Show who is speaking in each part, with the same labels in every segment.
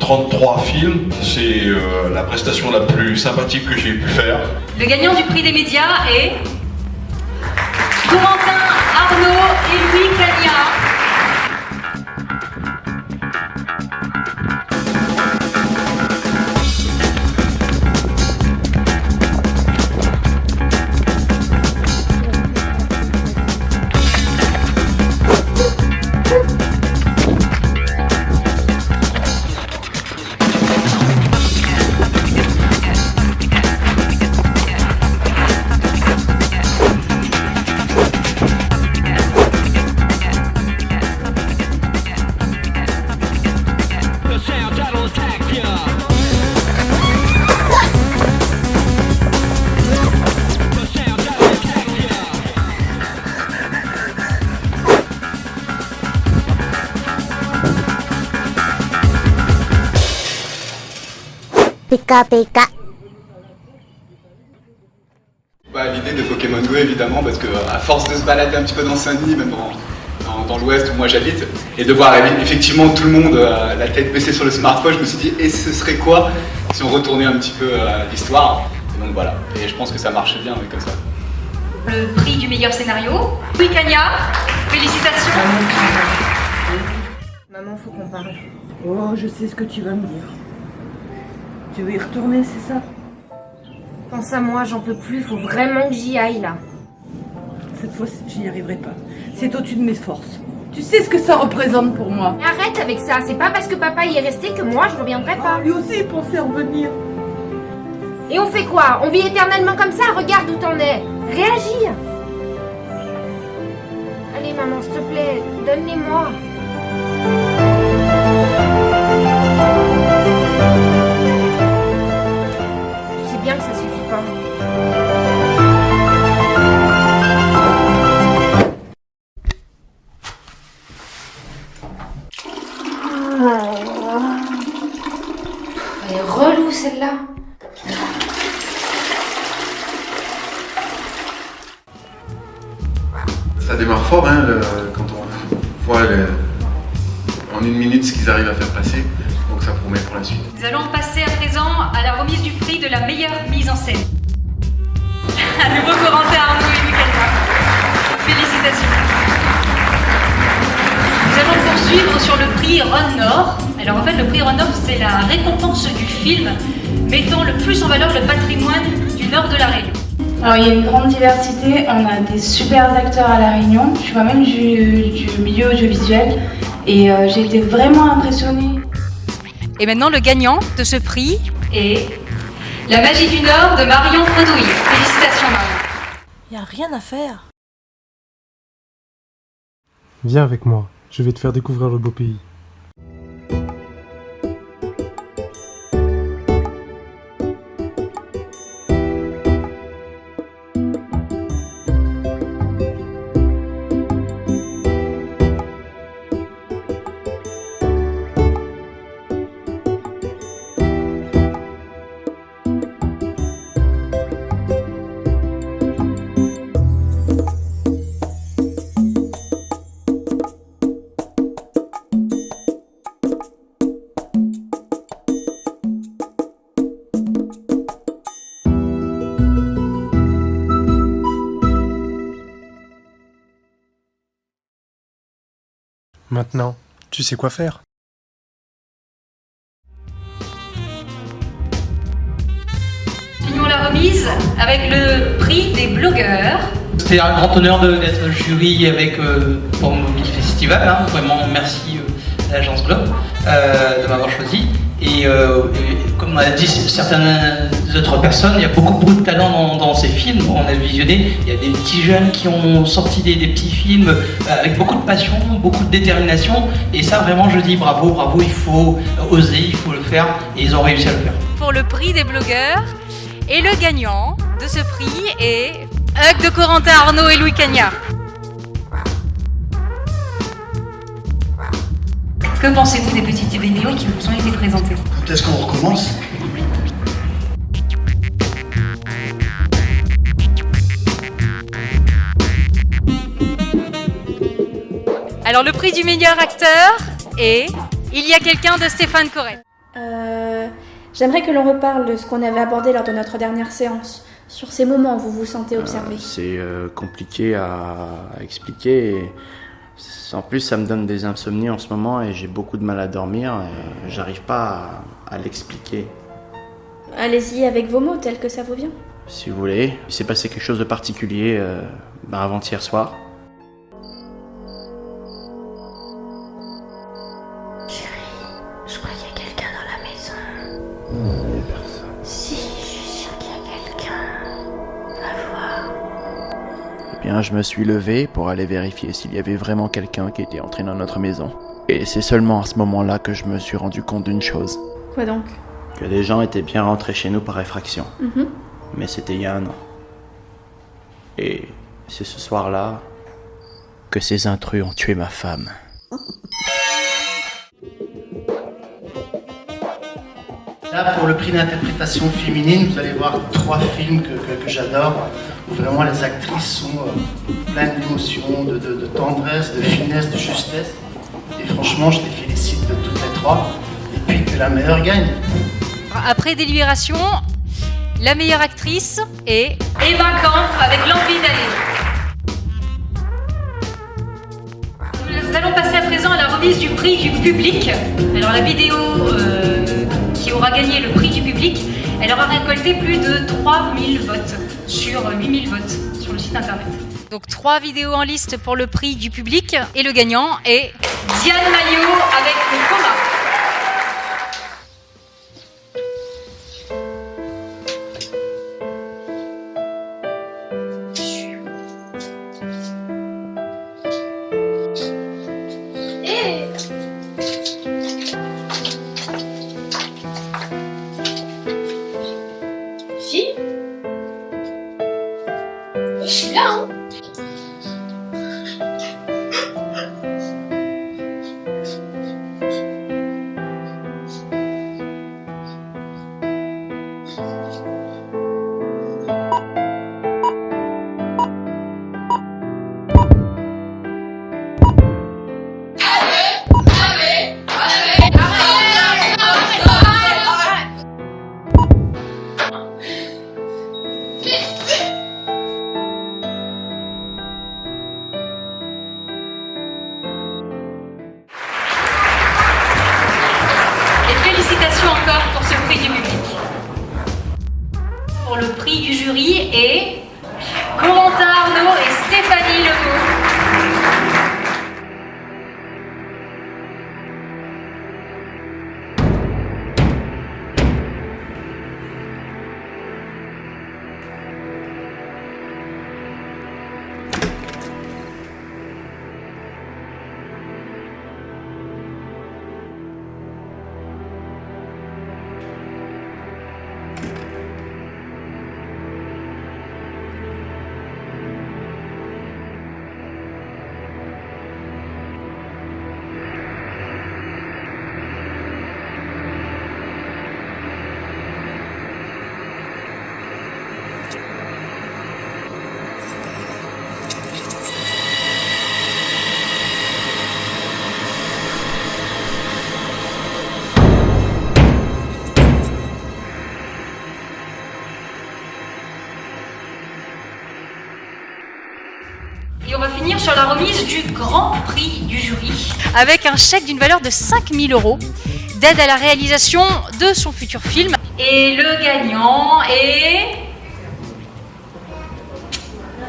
Speaker 1: 33 films. C'est la prestation la plus sympathique que j'ai pu faire.
Speaker 2: Le gagnant du prix des médias est Corentin Arnaud et Louis Cagna.
Speaker 3: Pika pika.
Speaker 4: L'idée de Pokémon Go évidemment, parce que à force de se balader un petit peu dans Saint-Denis, même dans l'ouest où moi j'habite, et de voir effectivement tout le monde la tête baissée sur le smartphone, je me suis dit et ce serait quoi si on retournait un petit peu à l'histoire. Et donc voilà, et je pense que ça marche bien comme ça.
Speaker 2: Le prix du meilleur scénario, Louis Cagna, félicitations.
Speaker 5: Maman, faut qu'on parle. Oh, je sais ce que tu vas me dire. Tu veux y retourner, c'est ça?
Speaker 6: Pense à moi, j'en peux plus, faut vraiment que j'y aille là.
Speaker 5: Cette fois, j'y arriverai pas. C'est au-dessus de mes forces. Tu sais ce que ça représente pour moi.
Speaker 6: Arrête avec ça, c'est pas parce que papa y est resté que moi je reviendrai pas.
Speaker 5: Lui aussi, il pensait revenir.
Speaker 6: Et on fait quoi? On vit éternellement comme ça? Regarde où t'en es. Réagis. Allez maman, s'il te plaît, donne-les-moi. Je sais bien que ça suffit pas. Elle est relou celle-là.
Speaker 7: Ça démarre fort quand on voit en une minute ce qu'ils arrivent à faire passer, donc ça promet pour la suite.
Speaker 2: Nous allons passer à présent à la remise du prix de la meilleure mise en scène. À nouveau Corentin Arnaud et Louis Cagna. Félicitations. Nous allons poursuivre sur le prix Ron Nord. Alors en fait le prix Ron Nord c'est la récompense du film mettant le plus en valeur le patrimoine du nord de la Réunion.
Speaker 8: Alors il y a une grande diversité, on a des super acteurs à La Réunion, je suis moi-même du milieu audiovisuel et j'ai été vraiment impressionnée.
Speaker 2: Et maintenant le gagnant de ce prix est La Magie du Nord de Marion Fredouille. Félicitations Marion.
Speaker 5: Y a rien à faire.
Speaker 9: Viens avec moi, je vais te faire découvrir le beau pays. Maintenant, tu sais quoi faire.
Speaker 2: Continuons la remise avec le prix des blogueurs.
Speaker 10: C'était un grand honneur d'être jury avec pour Mobile Festival. Vraiment merci à l'agence Globe de m'avoir choisi. Et comme on a dit certaines autres personnes, il y a beaucoup de talent dans ces films. On a visionné, il y a des petits jeunes qui ont sorti des petits films avec beaucoup de passion, beaucoup de détermination. Et ça vraiment je dis bravo, il faut oser, il faut le faire. Et ils ont réussi à le faire.
Speaker 2: Pour le prix des blogueurs. Et le gagnant de ce prix est Hug de Corentin Arnaud et Louis Cagna. Que pensez-vous des petites vidéos qui vous ont été présentées?
Speaker 11: Quand est-ce qu'on recommence?
Speaker 2: Alors le prix du meilleur acteur est Il y a quelqu'un de Stéphane Correct.
Speaker 11: J'aimerais que l'on reparle de ce qu'on avait abordé lors de notre dernière séance, sur ces moments où vous vous sentez observé.
Speaker 12: C'est compliqué à expliquer. Et en plus, ça me donne des insomnies en ce moment et j'ai beaucoup de mal à dormir. Et j'arrive pas à l'expliquer.
Speaker 11: Allez-y avec vos mots, tels que ça vous vient.
Speaker 12: Si vous voulez, il s'est passé quelque chose de particulier avant-hier soir.
Speaker 3: Je crois qu'il y a quelqu'un dans la maison. Il n'y a personne. Si, je suis sûre qu'il y a quelqu'un. Va voir.
Speaker 12: Eh bien, je me suis levé pour aller vérifier s'il y avait vraiment quelqu'un qui était entré dans notre maison. Et c'est seulement à ce moment-là que je me suis rendu compte d'une chose.
Speaker 11: Quoi donc?
Speaker 12: Que les gens étaient bien rentrés chez nous par effraction. Mais c'était il y a 1 an. Et c'est ce soir-là que ces intrus ont tué ma femme.
Speaker 13: Là, pour le prix d'interprétation féminine, vous allez voir 3 films que j'adore, où vraiment les actrices sont pleines d'émotions, de tendresse, de finesse, de justesse. Et franchement, je les félicite de toutes les 3. Et puis que la meilleure gagne.
Speaker 2: Après délibération, la meilleure actrice est Eva Kampf avec L'envie d'aller. Nous allons passer à présent à la remise du prix du public. Alors la vidéo qui aura gagné le prix du public, elle aura récolté plus de 3000 votes sur 8000 votes sur le site internet. Donc 3 vidéos en liste pour le prix du public et le gagnant est Diane Maillot avec le coma.
Speaker 3: Je suis là, hein.
Speaker 2: Félicitations encore pour ce prix du public. Pour le prix du jury est Corentin Arnaud et Stéphanie Legault. Et on va finir sur la remise du grand prix du jury avec un chèque d'une valeur de 5000 € d'aide à la réalisation de son futur film. Et le gagnant est...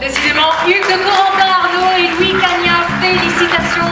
Speaker 2: décidément Hugues de Corentin Arnaud et Louis Cagnard. Félicitations.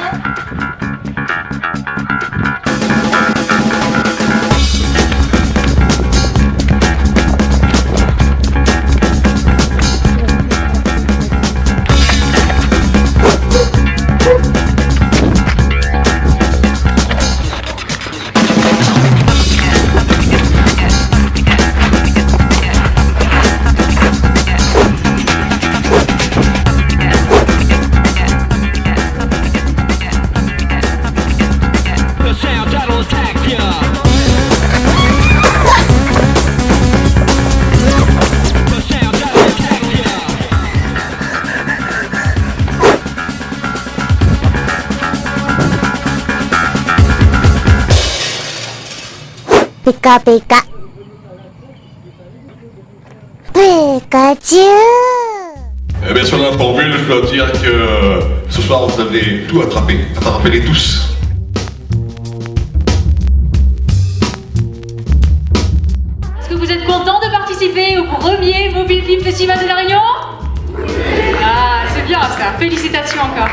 Speaker 3: Pika pika. Pikachu.
Speaker 1: Eh bien, sur la formule, je dois dire que ce soir, vous avez tout attrapez-les tous.
Speaker 2: Est-ce que vous êtes content de participer au premier Mobile Film Festival de La Réunion? Ah, c'est bien ça, félicitations encore.